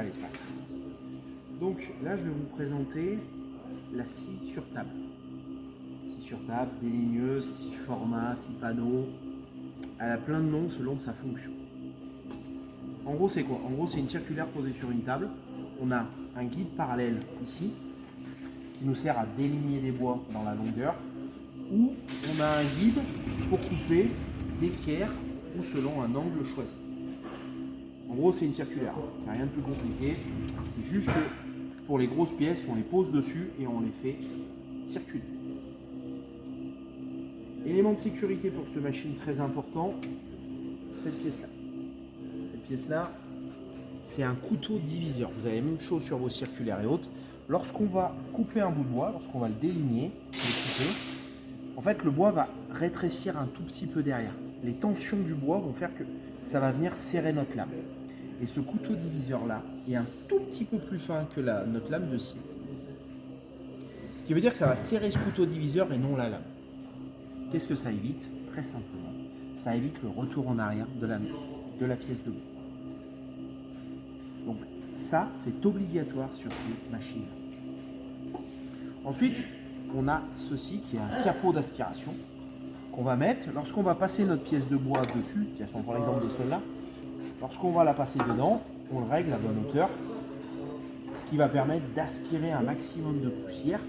Allez, c'est parti. Donc là, je vais vous présenter la scie sur table. Scie sur table, déligneuse, scie format, scie panneau. Elle a plein de noms selon sa fonction. En gros, c'est quoi? En gros, c'est une circulaire posée sur une table. On a un guide parallèle ici qui nous sert à déligner des bois dans la longueur, ou on a un guide pour couper d'équerre ou selon un angle choisi. En gros, c'est une circulaire, c'est rien de plus compliqué, c'est juste que pour les grosses pièces, on les pose dessus et on les fait circuler. Élément de sécurité pour cette machine très important, cette pièce-là. Cette pièce-là, c'est un couteau diviseur. Vous avez la même chose sur vos circulaires et autres. Lorsqu'on va couper un bout de bois, lorsqu'on va le déligner, le couper, en fait, le bois va rétrécir un tout petit peu derrière. Les tensions du bois vont faire que ça va venir serrer notre lame. Et ce couteau diviseur-là est un tout petit peu plus fin que notre lame de scie. Ce qui veut dire que ça va serrer ce couteau diviseur et non la lame. Qu'est-ce que ça évite? Très simplement, ça évite le retour en arrière de la pièce de bois. Donc ça, c'est obligatoire sur ces machines. Ensuite, on a ceci qui est un capot d'aspiration qu'on va mettre lorsqu'on va passer notre pièce de bois dessus. Tiens, si on prend l'exemple de celle-là, lorsqu'on va la passer dedans, on le règle à bonne hauteur, ce qui va permettre d'aspirer un maximum de poussière,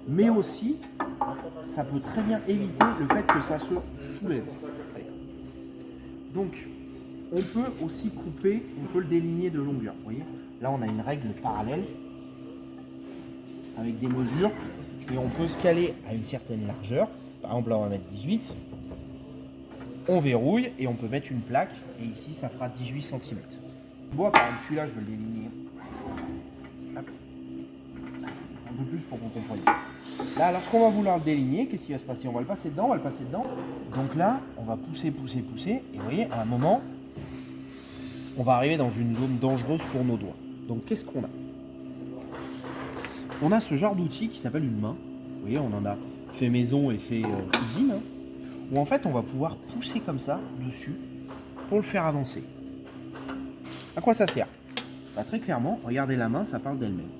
mais aussi, ça peut très bien éviter le fait que ça se soulève. Donc, on peut aussi couper, on peut le déligner de longueur. Vous voyez, là, on a une règle parallèle avec des mesures et on peut se caler à une certaine largeur. Par exemple, là, on va mettre 18. On verrouille et on peut mettre une plaque et ici, ça fera 18 cm. Bois, par exemple, celui-là, je vais le déligner. Hop. Un peu plus pour qu'on comprenne. Là, lorsqu'on va vouloir le déligner, qu'est-ce qui va se passer? On va le passer dedans, on va le passer dedans. Donc là, on va pousser, pousser, pousser. Et vous voyez, à un moment, on va arriver dans une zone dangereuse pour nos doigts. Donc, qu'est-ce qu'on a? On a ce genre d'outil qui s'appelle une main. Vous voyez, on en a fait maison et fait usine. Hein, où en fait, on va pouvoir pousser comme ça, dessus, pour le faire avancer. À quoi ça sert? Bah, très clairement, regardez la main, ça parle d'elle-même.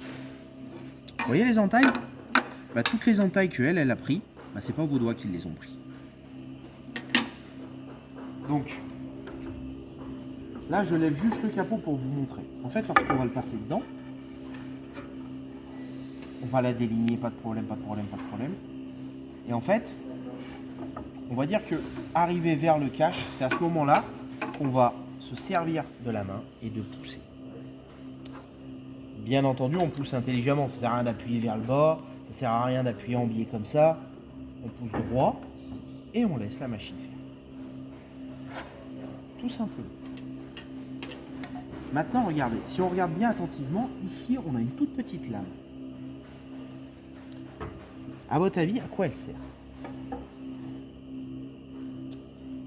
Vous voyez les entailles? Bah, toutes les entailles qu'elle a pris, bah, c'est pas vos doigts qui les ont pris. Donc, là, je lève juste le capot pour vous montrer. En fait, lorsqu'on va le passer dedans, on va la déligner, pas de problème, pas de problème, pas de problème. Et en fait, on va dire que arriver vers le cache, c'est à ce moment-là qu'on va se servir de la main et de pousser. Bien entendu, on pousse intelligemment. Ça ne sert à rien d'appuyer vers le bas, ça ne sert à rien d'appuyer en biais comme ça. On pousse droit et on laisse la machine faire. Tout simplement. Maintenant, regardez. Si on regarde bien attentivement, ici, on a une toute petite lame. À votre avis, à quoi elle sert?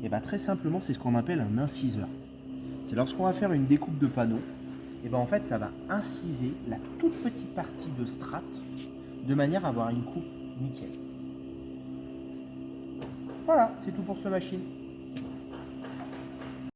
Et bien très simplement, c'est ce qu'on appelle un inciseur. C'est lorsqu'on va faire une découpe de panneau, et bien en fait ça va inciser la toute petite partie de strate de manière à avoir une coupe nickel. Voilà, c'est tout pour cette machine.